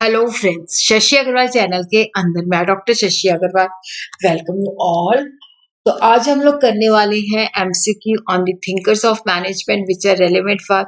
Hello friends, Shashi Agarwal channel के अंदर मैं doctor Shashi Agarwal welcome you all. तो आज हम लोग करने वाले हैं MCQ on the thinkers of management which are relevant for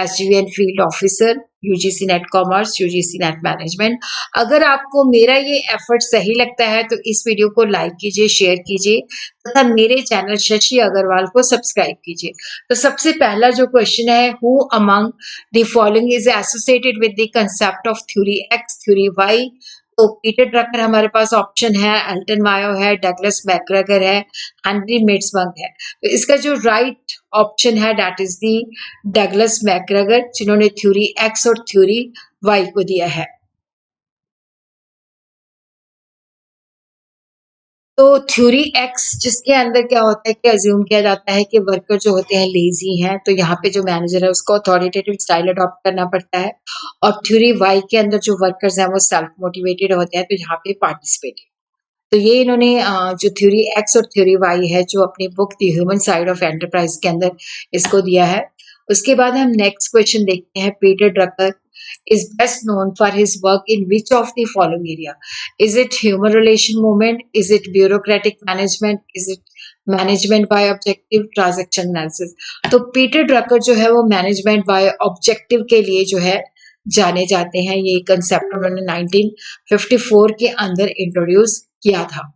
SGVN field officer, UGC NET commerce, UGC NET management. अगर आपको मेरा ये एफर्ट सही लगता है तो इस वीडियो को लाइक कीजिए, शेयर कीजिए तथा मेरे चैनल शशि अग्रवाल को सब्सक्राइब कीजिए। तो सबसे पहला जो क्वेश्चन है, who among the following is associated with the concept of theory X theory Y. तो पीटर ड्रकर हमारे पास ऑप्शन है, एल्टन मायो है, डगलस मैकग्रेगर है, हेनरी मिट्सबर्ग है। तो इसका जो राइट ऑप्शन है that is the Douglas McGregor, जिन्होंने थ्योरी एक्स और थ्योरी वाई को दिया है। तो थ्योरी एक्स जिसके अंदर क्या होता है कि अज्यूम किया जाता है कि वर्कर जो होते हैं लेजी हैं, तो यहाँ पे जो मैनेजर है उसको अथॉरिटेटिव स्टाइल अडॉप्ट करना पड़ता है। और थ्योरी वाई के अंदर जो वर्कर्स हैं वो सेल्फ मोटिवेटेड होते हैं, तो यहाँ पे पार्टिसिपेट। तो ये इन्होंने जो थ्योरी एक्स और थ्योरी वाई है जो अपनी book the human side of enterprise के अंदर इसको दिया है। उसके बाद हम नेक्स्ट क्वेश्चन देखते हैं, Peter Drucker is best known for his work in which of the following area? Is it human relation movement? Is it bureaucratic management? Is it management by objective transaction analysis? तो Peter Drucker जो है वो management by objective के लिए जो है जाने जाते हैं। ये कंसेप्ट उन्होंने 1954 के अंदर इंट्रोड्यूस किया था।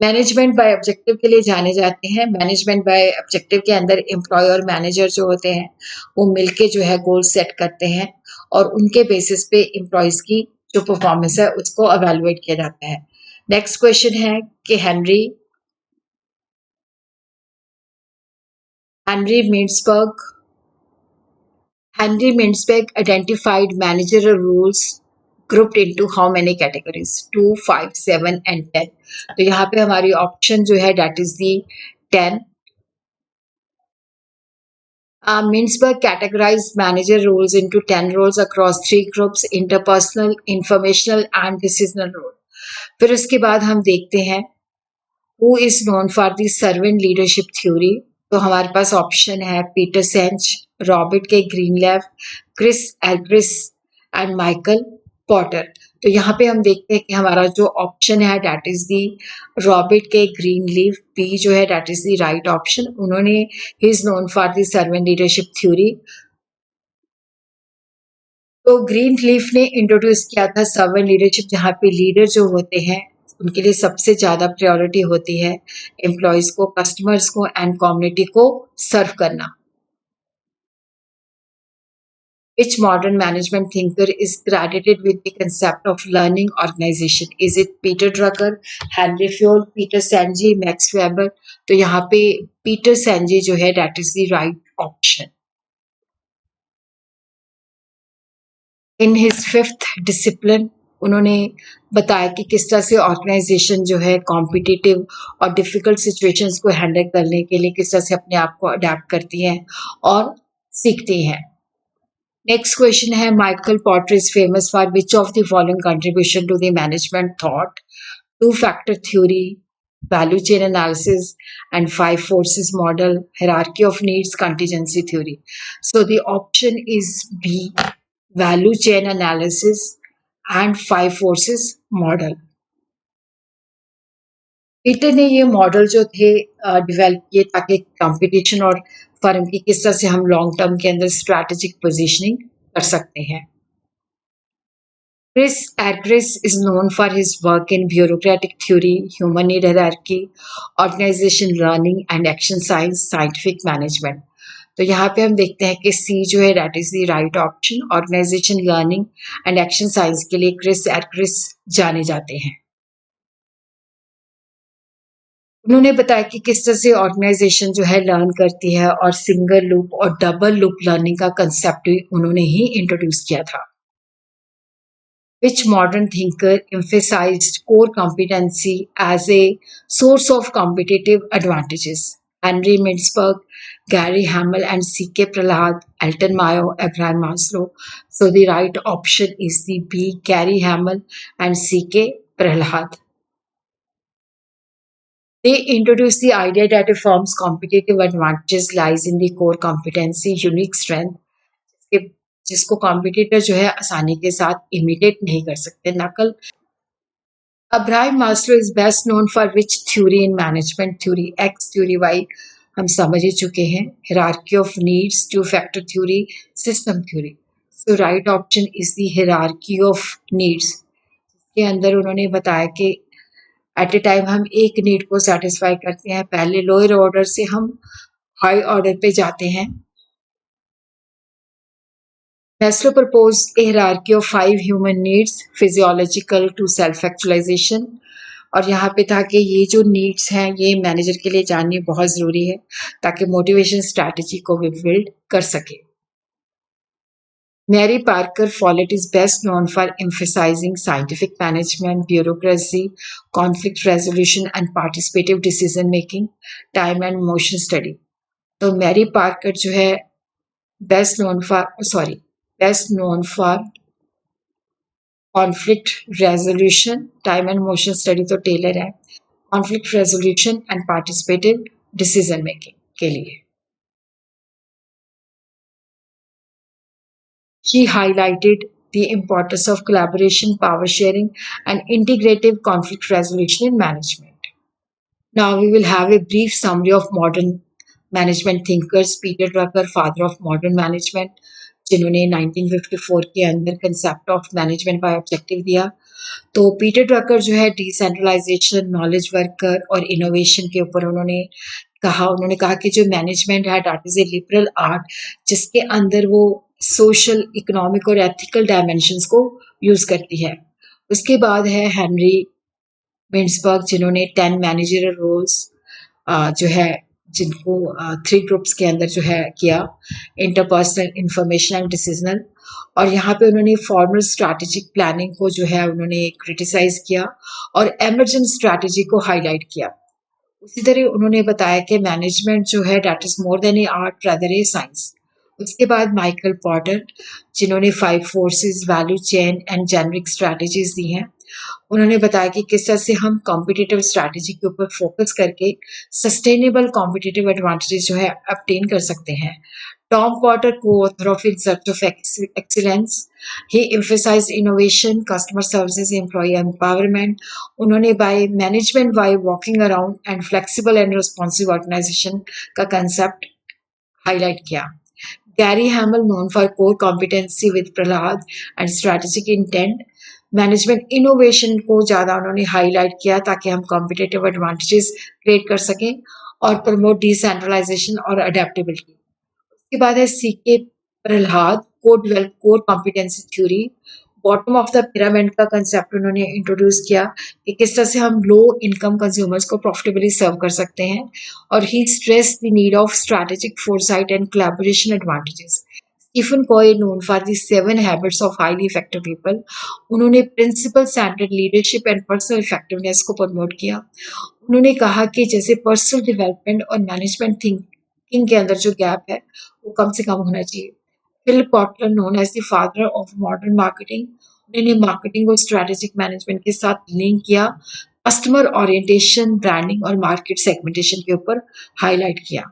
मैनेजमेंट बाय ऑब्जेक्टिव के लिए जाने जाते हैं। मैनेजमेंट बाय ऑब्जेक्टिव के अंदर एम्प्लॉय और मैनेजर जो होते हैं वो मिलके जो है गोल सेट करते हैं और उनके बेसिस पे एम्प्लॉयज की जो परफॉर्मेंस है उसको एवेलुएट किया जाता है। नेक्स्ट क्वेश्चन है कि Henry मिन्सबर्ग Henry Mintzberg identified managerial rules grouped into how many categories? 2, 5, 7 and 10. तो यहाँ पे हमारी ऑप्शन जो है that is the 10. Mintzberg categorized manager roles into 10 roles across 3 groups: interpersonal, informational and decisional role. फिर उसके बाद हम देखते हैं who is known for the servant leadership theory. तो हमारे पास ऑप्शन है पीटर सेंच, रॉबर्ट के ग्रीनलेव, क्रिस एल्ग्रिस एंड माइकल पॉटर। तो यहाँ पे हम देखते हैं कि हमारा जो ऑप्शन है दैट इज दी रॉबर्ट के ग्रीनलीव, बी जो है that is the right option. उन्होंने he is known for the servant leadership theory. तो ग्रीन लीफ ने इंट्रोड्यूस किया था सर्वेंट लीडरशिप, जहाँ पे लीडर जो होते हैं उनके लिए सबसे ज्यादा प्रायोरिटी होती है एम्प्लॉयज को, कस्टमर्स को एंड कम्युनिटी को सर्व करना। Which modern management thinker is credited with the concept of learning organization? Is it Peter Drucker, Henry Fayol, Peter Senge, Max Weber? तो यहाँ पे पीटर सेंजे जो है that is the right option. In his fifth discipline उन्होंने बताया कि किस तरह से ऑर्गेनाइजेशन जो है कॉम्पिटिटिव और डिफिकल्ट सिचुएशंस को हैंडल करने के लिए किस तरह से अपने आप को अडेप्ट करती हैं और सीखती हैं। नेक्स्ट क्वेश्चन है, Michael Porter is famous for which of the following contribution to the management thought? Two factor theory, value chain analysis and five forces model, hierarchy of needs, contingency theory. So the option is B, value chain analysis and five forces model. Peter ने ये model जो थे develop किए ताकि competition और firm की किस तरह से हम लॉन्ग टर्म के अंदर स्ट्रैटेजिक पोजीशनिंग कर सकते हैं। Chris Agris is known for his work in bureaucratic theory, human need hierarchy, organization learning and action science, scientific management. तो यहाँ पे हम देखते हैं कि सी जो है that is the right option, organisation learning and action science के लिए क्रिस एग्रिस जाने जाते हैं। उन्होंने बताया कि किस तरह से ऑर्गेनाइजेशन जो है लर्न करती है और सिंगल लूप और डबल लूप लर्निंग का कंसेप्ट उन्होंने ही इंट्रोड्यूस किया था। Which modern thinker emphasized core competency as a source of competitive advantages? Henry Mintzberg, Gary Hamel and C.K. Prahlad, Elton Mayo, Abraham Maslow. So the right option is the B, Gary Hamel and C.K. Prahlad. They introduce the idea that a firm's competitive advantages lies in the core competency, unique strength, कि जिसको competitor जो है आसानी के साथ imitate नहीं कर सकते, नकल। Abraham Maslow is best known for which theory in management? Theory X, theory Y हम समझ ही चुके हैं। Hierarchy of needs, two-factor theory, system theory. So right option is the hierarchy of needs. के अंदर उन्होंने बताया कि एट ए टाइम हम एक नीड को सेटिस्फाई करते हैं, पहले लोअर ऑर्डर से हम हाई ऑर्डर पे जाते हैं। Maslow proposed a hierarchy of 5 human needs, physiological to self-actualization. और यहाँ पे था कि ये जो नीड्स हैं ये मैनेजर के लिए जाननी बहुत ज़रूरी है ताकि मोटिवेशन स्ट्रैटेजी को भी बिल्ड कर सके। Mary Parker Follett is best known for emphasizing scientific management, bureaucracy, conflict resolution, and participative decision making, time and motion study. तो मैरी पार्कर जो है best known for conflict resolution, time and motion study तो Taylor है, conflict resolution and participative decision making के लिए। He highlighted the importance of collaboration, power sharing, and integrative conflict resolution in management. Now we will have a brief summary of modern management thinkers. Peter Drucker, father of modern management, जिन्होंने 1954 के अंदर concept of management by objective दिया। तो Peter Drucker जो है decentralisation, knowledge worker और innovation के ऊपर उन्होंने कहा कि जो मैनेजमेंट है that is a liberal art जिसके अंदर वो सोशल, इकोनॉमिक और एथिकल डायमेंशंस को यूज करती है। उसके बाद है हेनरी मिन्सबर्ग जिन्होंने 10 मैनेजरल रोल्स जो है जिनको 3 ग्रुप्स के अंदर जो है किया, इंटरपर्सनल, इंफॉर्मेशन एंड डिसीजनल। और यहाँ पे उन्होंने फॉर्मल स्ट्रैटेजिक प्लानिंग को जो है उन्होंने क्रिटिसाइज किया और एमरजेंट स्ट्रैटेजी को हाईलाइट किया। उसी तरह उन्होंने बताया कि मैनेजमेंट जो है that is more than a art rather a science. उसके बाद माइकल पॉटर जिन्होंने 5 forces, value chain and generic strategies दी हैं। उन्होंने बताया कि किस तरह से हम कॉम्पिटिटिव स्ट्रैटेजी के ऊपर फोकस करके सस्टेनेबल कॉम्पिटिटिव एडवांटेजेस जो है obtain कर सकते हैं। Tom Potter, co-author of In Search of Excellence, he emphasized innovation, customer services, employee empowerment. उन्होंने by management by walking around and flexible and responsive organization का concept highlight किया। Gary Hamel, known for core competency with Prahlad and strategic intent, management innovation को ज़्यादा उन्होंने highlight किया ताकि हम competitive advantages create कर सकें और प्रमोट डिसेंट्रलाइजेशन और अडेप्टेबिलिटी। उसके बाद है CK Prahalad, core competency theory, bottom of the pyramid का कंसेप्ट उन्होंने इंट्रोड्यूस किया कि किस तरह से हम लो इनकम कंज्यूमर्स को प्रॉफिटेबली सर्व कर सकते हैं। और he stress the need of strategic foresight and collaboration advantages. Stephen Covey, known for the 7 habits of highly effective people, उन्होंने principle centred leadership and personal effectiveness को promote किया। उन्होंने कहा कि जैसे पर्सनल डेवलपमेंट और मैनेजमेंट थिंकिंग के अंदर जो गैप है वो कम से कम होना चाहिए। Phil Kotler, known as the father of modern marketing, उन्होंने मार्केटिंग और स्ट्रेटेजिक मैनेजमेंट के साथ लिंक किया, कस्टमर ओरिएंटेशन, ब्रांडिंग और मार्केट सेगमेंटेशन के ऊपर हाईलाइट किया।